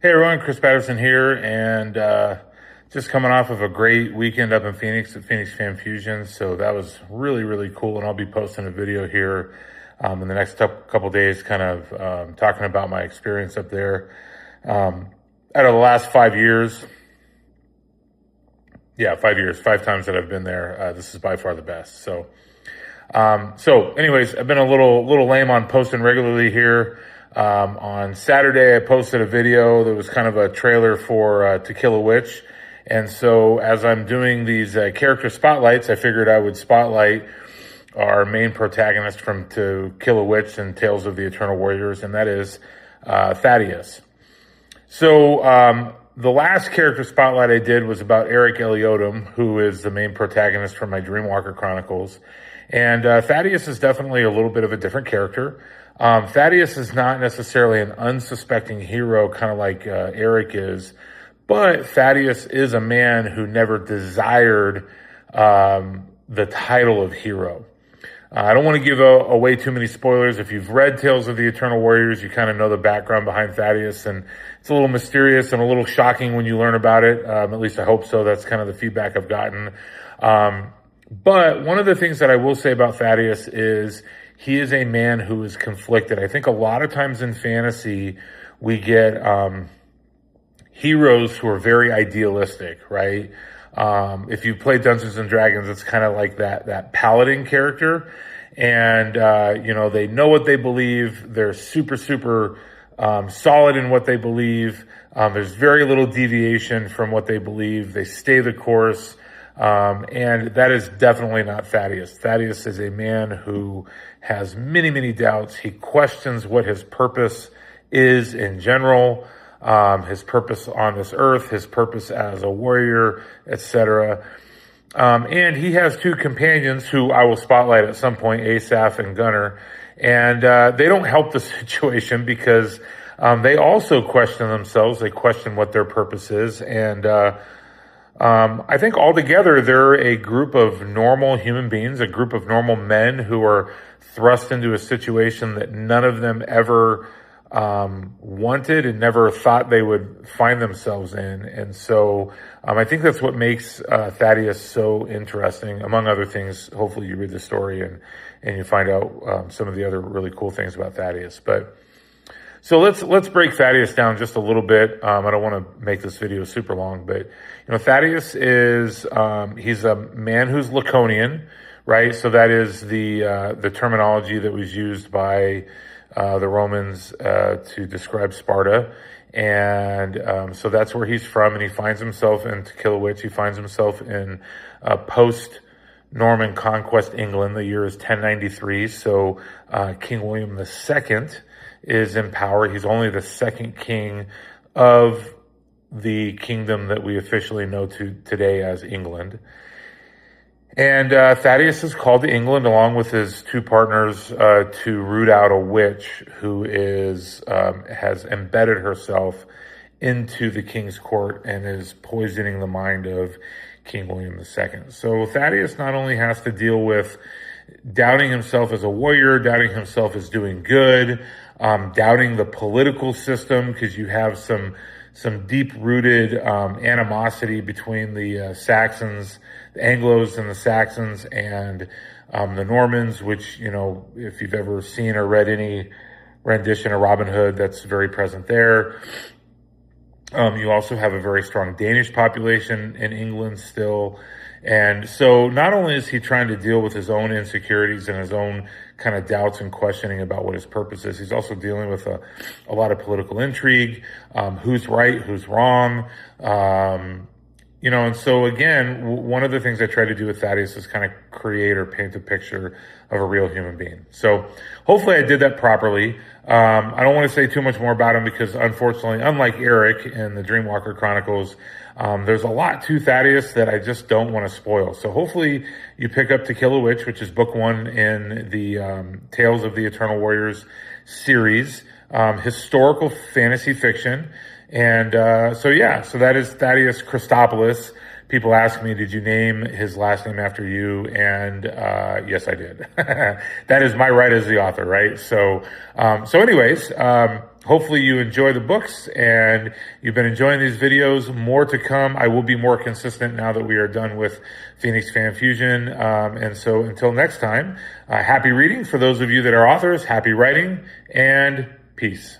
Hey everyone, Chris Patterson here, and just coming off of a great weekend up in Phoenix at Phoenix Fan Fusion. So that was really, really cool, and I'll be posting a video here in the next couple days, kind of talking about my experience up there. Out of the last 5 years, 5 years, 5 times that I've been there, this is by far the best. So anyways, I've been a little lame on posting regularly here. On Saturday, I posted a video that was kind of a trailer for To Kill a Witch. And so as I'm doing these character spotlights, I figured I would spotlight our main protagonist from To Kill a Witch and Tales of the Eternal Warriors, and that is Thaddeus. So the last character spotlight I did was about Eric Eliotum, who is the main protagonist from my Dreamwalker Chronicles. And Thaddeus is definitely a little bit of a different character. Thaddeus is not necessarily an unsuspecting hero, kind of like Eric is, but Thaddeus is a man who never desired the title of hero. I don't want to give away too many spoilers. If you've read Tales of the Eternal Warriors, you kind of know the background behind Thaddeus, and it's a little mysterious and a little shocking when you learn about it. At least I hope so. That's kind of the feedback I've gotten. But one of the things that I will say about Thaddeus is he is a man who is conflicted. I think a lot of times in fantasy, we get heroes who are very idealistic, right? If you play Dungeons and Dragons, it's kind of like that paladin character. And, they know what they believe. They're super solid in what they believe. There's very little deviation from what they believe. They stay the course. And that is definitely not Thaddeus. Thaddeus is a man who has many doubts. He questions what his purpose is in general, his purpose on this earth, his purpose as a warrior, etc. And he has two companions who I will spotlight at some point, Asaph and Gunnar. And they don't help the situation because they also question themselves. They question what their purpose is. And I think altogether they're a group of normal human beings, a group of normal men who are thrust into a situation that none of them ever wanted and never thought they would find themselves in. And so I think that's what makes Thaddeus so interesting. Among other things, hopefully you read the story and you find out some of the other really cool things about Thaddeus. So let's break Thaddeus down just a little bit. I don't want to make this video super long, but Thaddeus is he's a man who's Laconian, right? So that is the terminology that was used by the Romans to describe Sparta, and so that's where he's from. And he finds himself in To Kill a Witch. He finds himself in post-Norman conquest England. The year is 1093. So King William II is in power. He's only the second king of the kingdom that we officially know today as England. And Thaddeus is called to England along with his two partners to root out a witch who has embedded herself into the king's court and is poisoning the mind of King William II. So Thaddeus not only has to deal with doubting himself as a warrior, doubting himself as doing good, doubting the political system, because you have some deep-rooted animosity between the Saxons, the Anglos and the Saxons, and the Normans, which, if you've ever seen or read any rendition of Robin Hood, that's very present there. You also have a very strong Danish population in England still. And so not only is he trying to deal with his own insecurities and his own kind of doubts and questioning about what his purpose is, he's also dealing with a lot of political intrigue, who's right, who's wrong. And so again, one of the things I try to do with Thaddeus is kind of create or paint a picture of a real human being. So hopefully I did that properly. I don't want to say too much more about him because unfortunately, unlike Eric in the Dreamwalker Chronicles, there's a lot to Thaddeus that I just don't want to spoil. So hopefully you pick up To Kill a Witch, which is book 1 in the Tales of the Eternal Warriors series, historical fantasy fiction. And so that is Thaddeus Christopoulos. People ask me, did you name his last name after you? And yes, I did. That is my right as the author, right? So anyways, hopefully you enjoy the books and you've been enjoying these videos. More to come. I will be more consistent now that we are done with Phoenix Fan Fusion. And so until next time, happy reading for those of you that are authors, happy writing, and peace.